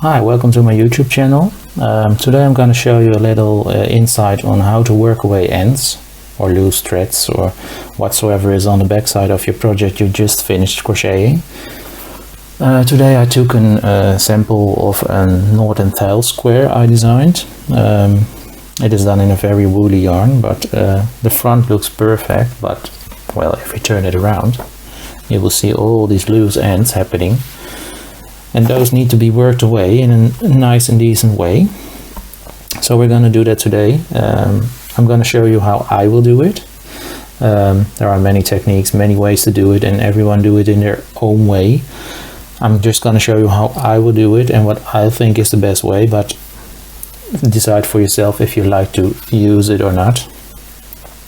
Hi, welcome to my YouTube channel. Today I'm going to show you a little insight on how to work away ends or loose threads or whatsoever is on the back side of your project you just finished crocheting. Today I took a sample of a Northern Tile square I designed. It is done in a very woolly yarn, but the front looks perfect, but well, if we turn it around you will see all these loose ends happening. And those need to be worked away in a nice and decent way. So we're going to do that today. I'm going to show you how I will do it. There are many techniques, many ways to do it, and everyone do it in their own way. I'm just going to show you how I will do it and what I think is the best way, but decide for yourself if you like to use it or not.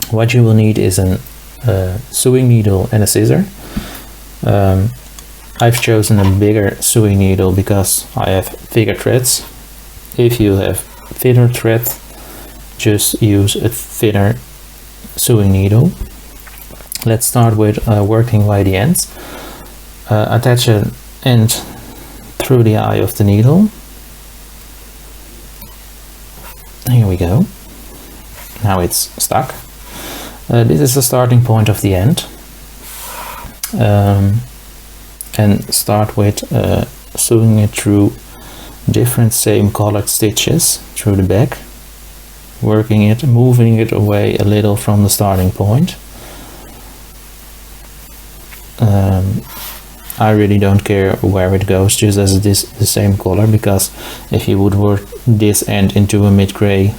What you will need is a sewing needle and a scissor. I've chosen a bigger sewing needle because I have thicker threads. If you have thinner thread, just use a thinner sewing needle. Let's start with working by the ends. Attach an end through the eye of the needle. Here we go. Now it's stuck. This is the starting point of the end. And start with sewing it through different same colored stitches through the back, working it, moving it away a little from the starting point. I really don't care where it goes, just as it is the same color, because if you would work this end into a mid-gray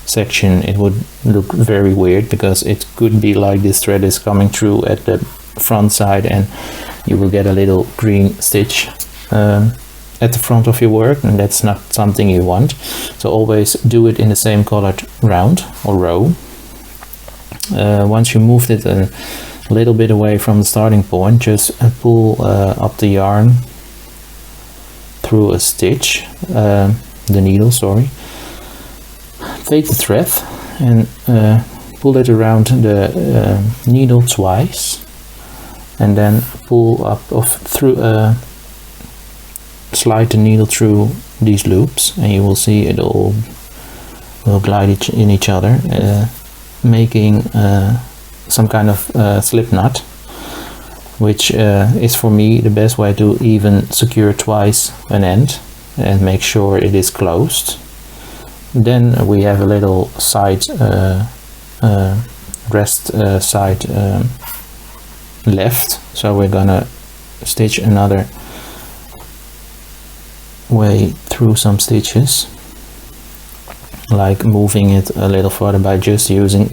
section it would look very weird, because it could be like this thread is coming through at the front side and you will get a little green stitch at the front of your work, and that's not something you want. So always do it in the same colored round or row. Once you moved it a little bit away from the starting point, just pull up the yarn through a stitch, the needle, sorry. Take the thread and pull it around the needle twice, and then pull up through slide the needle through these loops, and you will see it all will glide in each other, making some kind of slip knot, which is for me the best way to even secure twice an end and make sure it is closed. Then we have a little side rest side left, so we're gonna stitch another way through some stitches, like moving it a little further by just using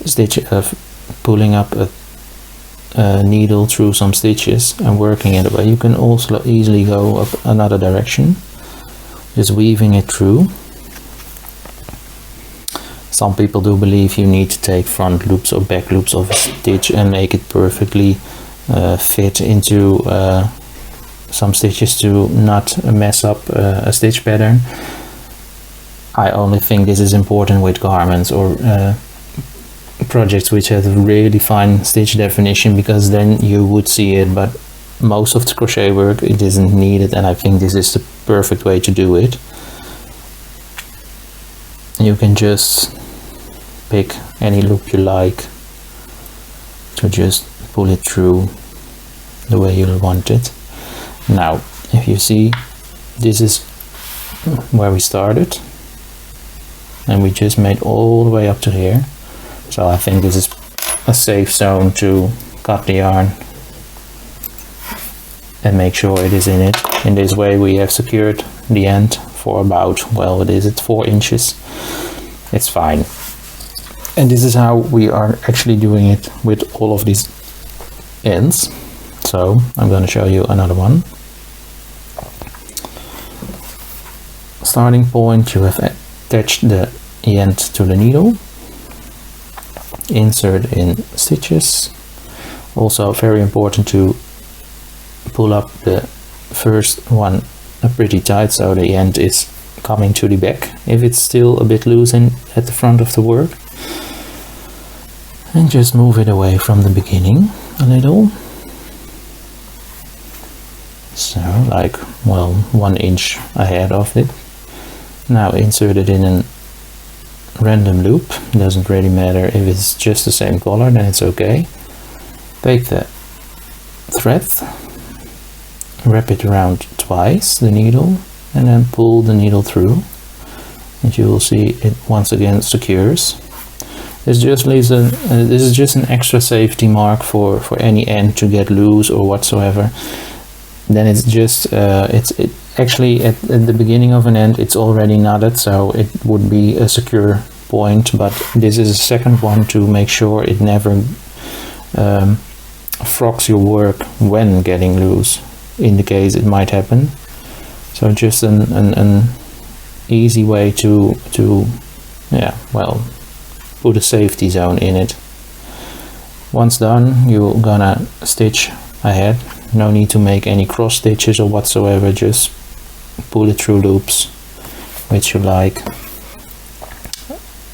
stitch of pulling up a needle through some stitches and working it away. You can also easily go up another direction, just weaving it through. Some people do believe you need to take front loops or back loops of a stitch and make it perfectly fit into some stitches to not mess up a stitch pattern. I only think this is important with garments or projects which have really fine stitch definition, because then you would see it, but most of the crochet work it isn't needed, and I think this is the perfect way to do it. You can just pick any loop you like to just pull it through the way you want it. Now if you see, this is where we started and we just made all the way up to here, so I think this is a safe zone to cut the yarn and make sure it is in it. In this way we have secured the end for about, well, what is it, 4 inches. It's fine. And this is how we are actually doing it with all of these ends. So I'm going to show you another one. Starting point, you have attached the end to the needle. Insert in stitches. Also very important to pull up the first one pretty tight so the end is coming to the back if it's still a bit loose at the front of the work. And just move it away from the beginning a little. So like, well, 1 inch ahead of it. Now insert it in a random loop. Doesn't really matter if it's just the same color, then it's okay. Take the thread, wrap it around twice the needle, and then pull the needle through, and you will see it once again secures. This just leaves this is just an extra safety mark for any end to get loose or whatsoever. Then it's just actually at the beginning of an end it's already knotted, so it would be a secure point, but this is a second one to make sure it never frogs your work when getting loose, in the case it might happen. So just an easy way to yeah, well, put a safety zone in it. Once done, you're gonna stitch ahead. No need to make any cross stitches or whatsoever, just pull it through loops which you like.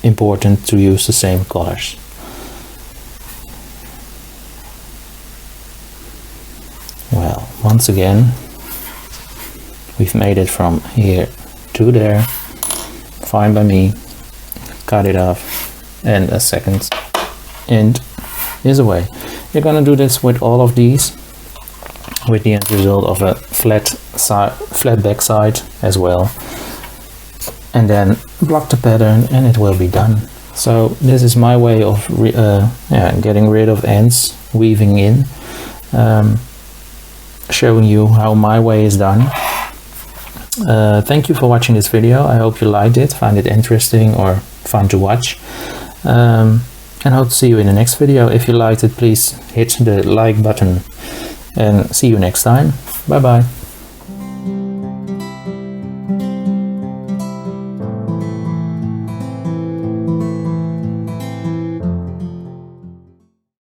Important to use the same colors. Well, once again we've made it from here to there. Fine by me. Cut it off, and a second end is away. You're gonna do this with all of these, with the end result of a flat back side as well, and then block the pattern and it will be done. So this is my way of getting rid of ends, weaving in, showing you how my way is done. Thank you for watching this video. I hope you liked it, find it interesting or fun to watch, and hope to see you in the next video. If you liked it, please hit the like button, and see you next time. Bye bye.